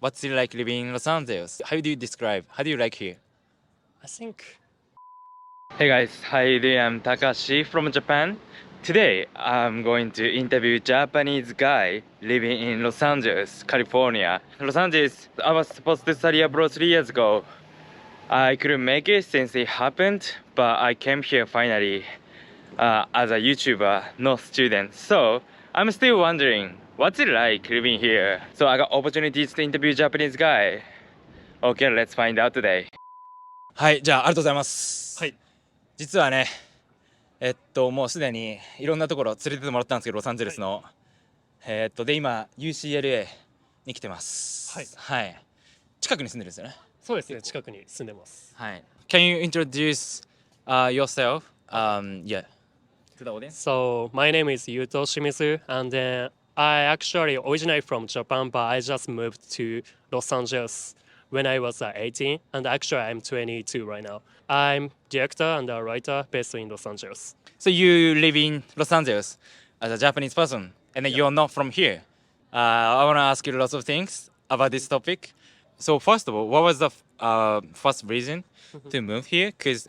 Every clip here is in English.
What's it like living in Los Angeles? How do you describe? How do you like here? I think. Hey guys, how you doing? I'm Takashi from Japan. Today, I'm going to interview Japanese guy living in Los Angeles, California. Los Angeles, I was supposed to study abroad 3 years ago. I couldn't make it since it happened, but I came here finally as a YouTuber, no student. So I'm still wondering, what's it like living here? So I got opportunities to interview Japanese guy. Okay, let's find out today. はい、じゃあありがとうございます。はい。実はね、もうすでにいろんなところ連れてってもらったんですけど、ロサンゼルスの。で、今、UCLA に来てます。はい。はい。近くに住んでるんですよね。そうですね、近くに住んでます。はい。Can you introduce yourself? Yeah. To the audience? So, my name is Yuto Shimizu, and then I actually originate from Japan, but I just moved to Los Angeles when I was 18, and actually I'm 22 right now. I'm director and a writer based in Los Angeles. So you live in Los Angeles as a Japanese person, and then you're not from here. I want to ask you lots of things about this topic. So first of all, what was the first reason to move here? Because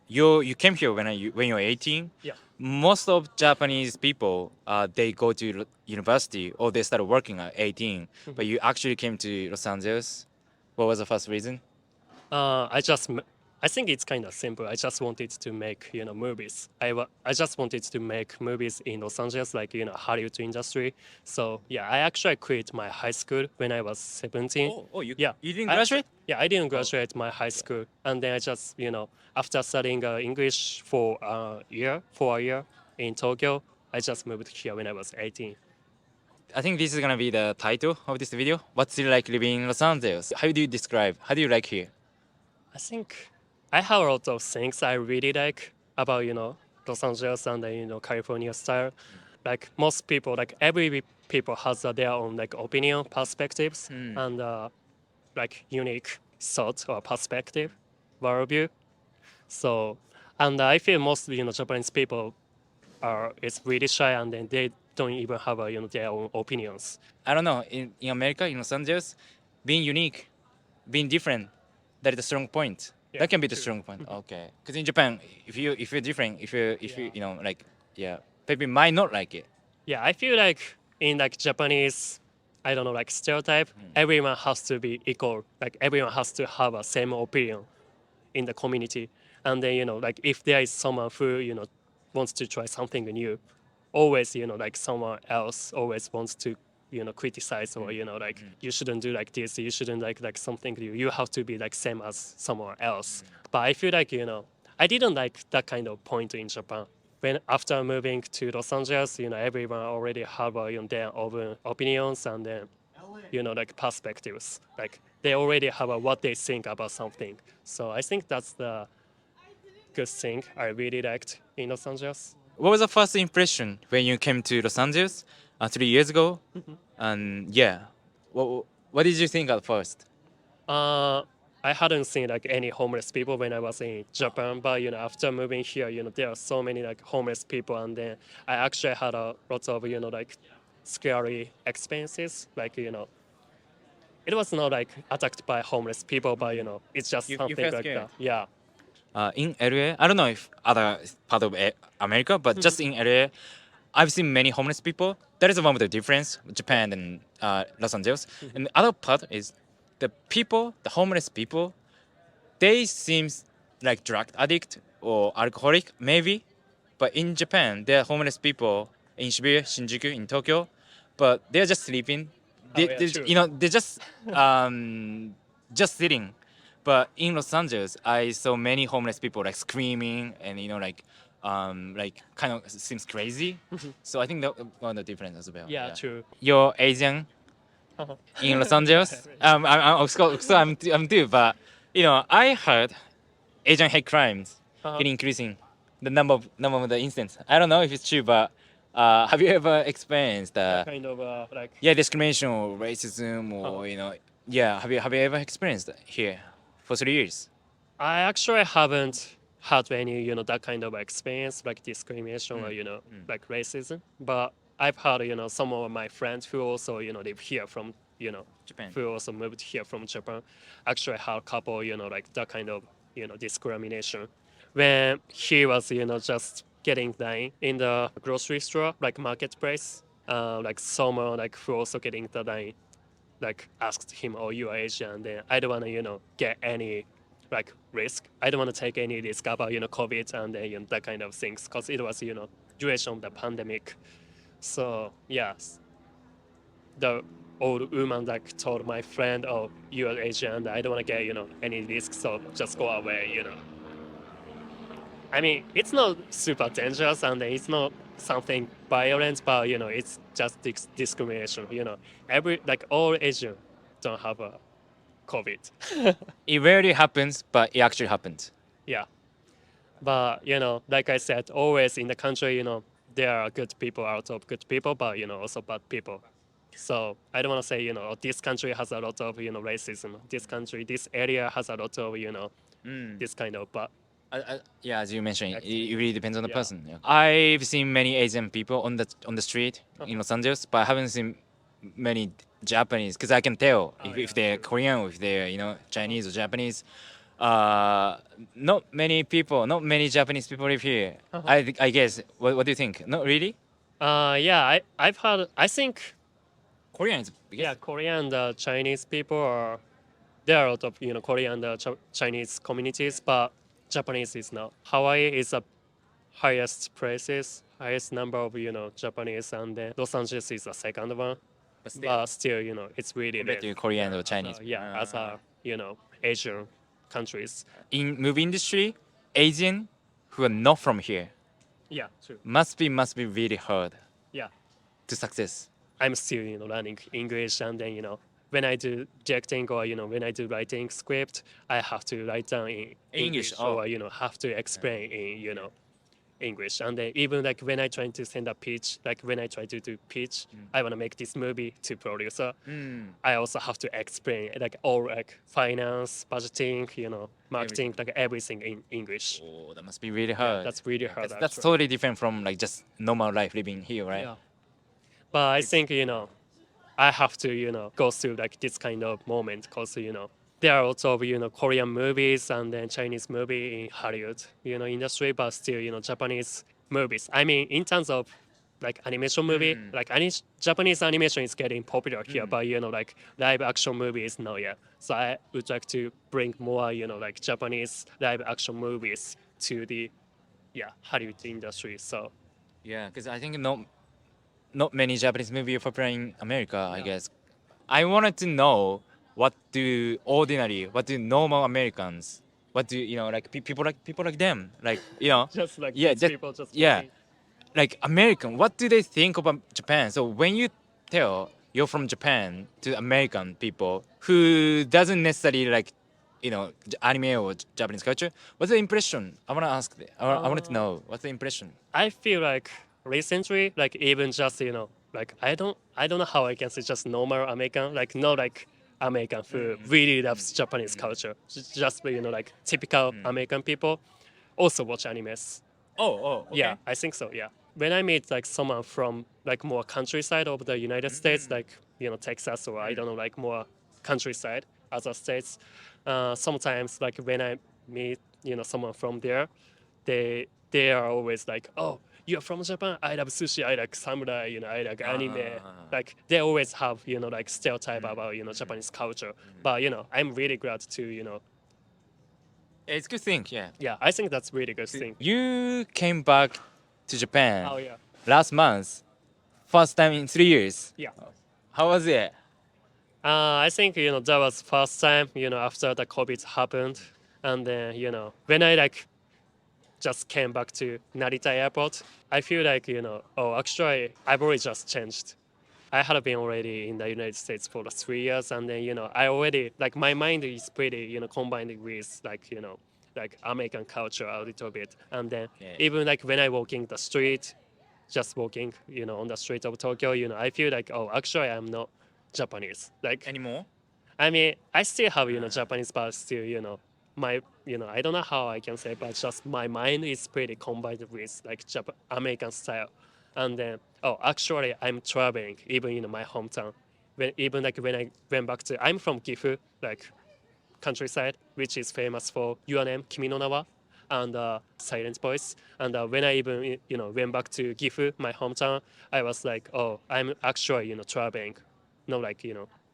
you came here when you were 18. Yeah. Most of Japanese people they go to university or they start working at 18, but you actually came to Los Angeles. What was the first reason? I think it's kind of simple. I just wanted to make movies. I just wanted to make movies in Los Angeles, like Hollywood industry. So yeah, I actually quit my high school when I was 17. You Yeah. you didn't I- graduate? Yeah, I didn't graduate my high school, and then I just after studying English for a year in Tokyo, I just moved here when I was 18. I think this is gonna be the title of this video. What's it like living in Los Angeles? How do you describe? How do you like here? I think I have a lot of things I really like about Los Angeles and California style. Like most people, like every people has their own like opinion, perspectives, and like unique thought or perspective, worldview. So, and I feel most Japanese people are is really shy and then they don't even have their own opinions. I don't know. In America, in Los Angeles, being unique, being different, that is a strong point. Yeah, That can be the true. strong point. Okay. Because in Japan, if you're different, if you like, yeah, people might not like it. Yeah, I feel like in like Japanese, I don't know, like stereotype, everyone has to be equal. Like everyone has to have a same opinion in the community. And then, like if there is someone who, wants to try something new, always, like someone else always wants to, criticize or, like you shouldn't do like this, you shouldn't like something new. You have to be like same as someone else. But I feel like, I didn't like that kind of point in Japan. When after moving to Los Angeles, everyone already have their own opinions and then, like perspectives. Like they already have what they think about something. So I think that's the good thing I really liked in Los Angeles. What was the first impression when you came to Los Angeles 3 years ago? And yeah, what did you think at first? I hadn't seen like any homeless people when I was in Japan, but after moving here, there are so many like homeless people, and then I actually had a lot of like scary experiences. Like it was not like attacked by homeless people, but it's just You something felt like scared? that. Yeah. In LA, I don't know if other part of America, but just in LA, I've seen many homeless people. That is one of the difference Japan and Los Angeles. And the other part is the homeless people, they seem like drug addict or alcoholic maybe, but in Japan there are homeless people in Shibuya, Shinjuku, in Tokyo, but they're just sleeping. Yeah, true. They're just sitting. But in Los Angeles, I saw many homeless people like screaming and like kind of seems crazy. So I think that one of the difference as well. Yeah, true. You're Asian in Los Angeles. I'm too, but I heard Asian hate crimes getting increasing the number of the incidents. I don't know if it's true, but have you ever experienced Kind of like discrimination or racism or have you ever experienced that here for 3 years? I actually haven't had any, that kind of experience like discrimination or, like racism. But I've had, some of my friends who also, live here from Japan. who also moved here from Japan, actually had a couple, like that kind of, discrimination. When he was, just getting dine in the grocery store, like marketplace, like someone like who also getting the dine, like asked him, "Oh, you are Asian." And then I don't want to, get any like risk. I don't want to take any risk about, COVID and then that kind of things because it was, duration of the pandemic. So yes, the old woman like told my friend, "Oh, you are Asian, and I don't want to get any risk, so just go away." I mean, it's not super dangerous and it's not something violent, but it's just discrimination. Every like all Asian don't have a COVID. It rarely happens, but it actually happened. Yeah, but like I said, always in the country, there are good people out of good people, but also bad people. So I don't want to say this country has a lot of racism. This area has a lot of this kind of, but Yeah, as you mentioned, Actually, it really depends on the yeah. person. Yeah. I've seen many Asian people on the street in Los Angeles, but I haven't seen many Japanese because I can tell if they're Korean or if they're Chinese or Japanese. Not many people, not many Japanese people live here. I guess. What do you think? Not really. I've heard. I think Koreans. Korean and Chinese people are there are a lot of Korean and Chinese communities, but Japanese is not. Hawaii is the highest places, highest number of Japanese, and then Los Angeles is the second one. But still, it's really Compared there. to Korean or Chinese. As a Asian countries. In movie industry, Asian who are not from here Yeah, true. must be really hard Yeah. to success. I'm still learning English, and then when I do directing or when I do writing script, I have to write down in English, or have to explain in English, and then even like when I try to send a pitch, like when I try to do pitch, I want to make this movie to producer. I also have to explain like all like finance, budgeting, marketing, like everything in English. Oh, that must be really hard. That's really hard. That's actually. totally different from like just normal life living here, right? Yeah. But I think I have to go through like this kind of moment because there are lots of Korean movies and then Chinese movie in Hollywood industry, but still Japanese movies. I mean, in terms of like animation movie, like Japanese animation is getting popular here, but like live action movie is not yet. So I would like to bring more like Japanese live action movies to the Hollywood industry. So Yeah, because I think not many Japanese movies are popular in America. I guess. I wanted to know what do normal Americans, what do like people like them, like just like yeah, these people just yeah, playing. like American. What do they think about Japan? So when you tell you're from Japan to American people who doesn't necessarily like anime or Japanese culture, what's the impression? I want to ask. I wanted to know what's the impression. I feel like recently, like even just like I don't know how I can say just normal American, like not like American who really loves Japanese culture. Just like typical American people also watch animes. Okay. Yeah, I think so. Yeah, when I meet like someone from like more countryside of the United States, like Texas or I don't know, like more countryside other states, sometimes like when I meet someone from there, they are always like, oh, you're from Japan. I love sushi. I like samurai. I like anime. Like they always have like stereotype about Japanese culture. But I'm really glad to It's a good thing, yeah. yeah. I think that's really good thing. You came back to Japan Oh yeah. last month, first time in 3 years. Yeah. How was it? I think that was first time after the COVID happened, and then when I like just came back to Narita Airport, I feel like oh actually I've already just changed. I had been already in the United States for 3 years, and then I already like my mind is pretty combined with like American culture a little bit, and then Yeah. even like when I walking the street, just walking on the street of Tokyo, I feel like oh actually I'm not Japanese. Like Anymore? I mean I still have Japanese, but still my I don't know how I can say, but just my mind is pretty combined with like American style, and then oh actually I'm traveling even in my hometown even like when I went back to, I'm from Gifu, like countryside, which is famous for Your Name, Kimi no Nawa, and Silent Voice. And when I even went back to Gifu, my hometown, I was like, oh, I'm actually traveling, no like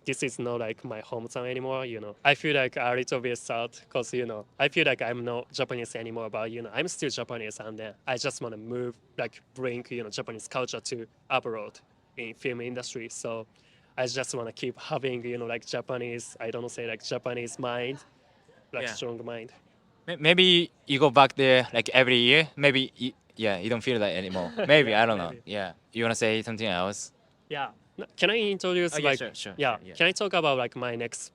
this is not like my hometown anymore. I feel like a little bit sad because I feel like I'm not Japanese anymore, but I'm still Japanese, and then I just want to move, like bring Japanese culture to abroad in film industry. So I just want to keep having like Japanese, I don't know, say like Japanese mind, like Yeah. strong mind. Maybe you go back there like every year. Maybe yeah, you don't feel that anymore. Maybe Yeah, I don't know. maybe. Yeah, you wanna say something else? Yeah. Can I introduce Oh, yeah, like sure, yeah? yeah. Can I talk about like my next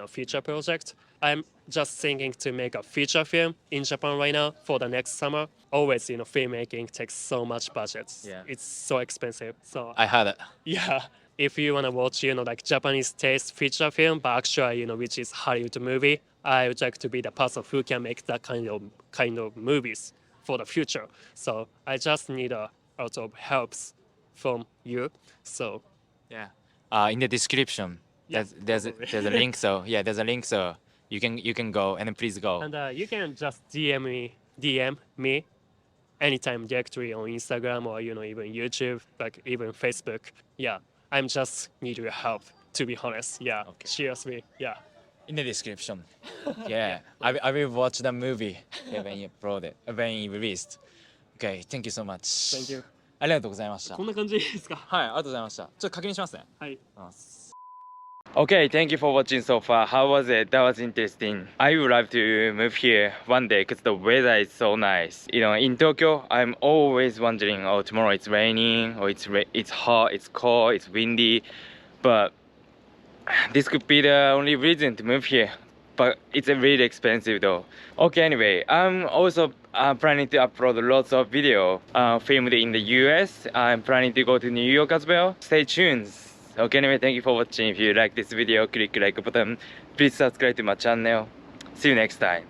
future project? I'm just thinking to make a feature film in Japan right now for the next summer. Always filmmaking takes so much budget. Yeah. It's so expensive. So I heard it. yeah, if you wanna watch like Japanese taste feature film, but actually which is Hollywood movie, I would like to be the person who can make that kind of movies for the future. So I just need a lot of helps from you. So Yeah. In the description, yeah, there's a link. So yeah, there's a link. So you can go and then please go. and you can just DM me anytime directly on Instagram or even YouTube, like even Facebook. Yeah, I'm just need your help, to be honest. Yeah, Okay. seriously. Yeah. In the description. Yeah, I will watch the movie when you upload it, when you released. Okay, thank you so much. Thank you. ありがとうございました。こんな感じですか？はい、ありがとうございました。ちょっと確認しますね。はい。Okay, thank you for watching so far. How was it? That was interesting. I would love to move here one day because the weather is so nice. In Tokyo, I'm always wondering, oh, tomorrow it's raining, or it's hot, it's cold, it's windy. But this could be the only reason to move here. But it's really expensive though. Okay, anyway, I'm also planning to upload lots of video filmed in the US. I'm planning to go to New York as well. Stay tuned. Okay, anyway, thank you for watching. If you like this video, click like button. Please subscribe to my channel. See you next time.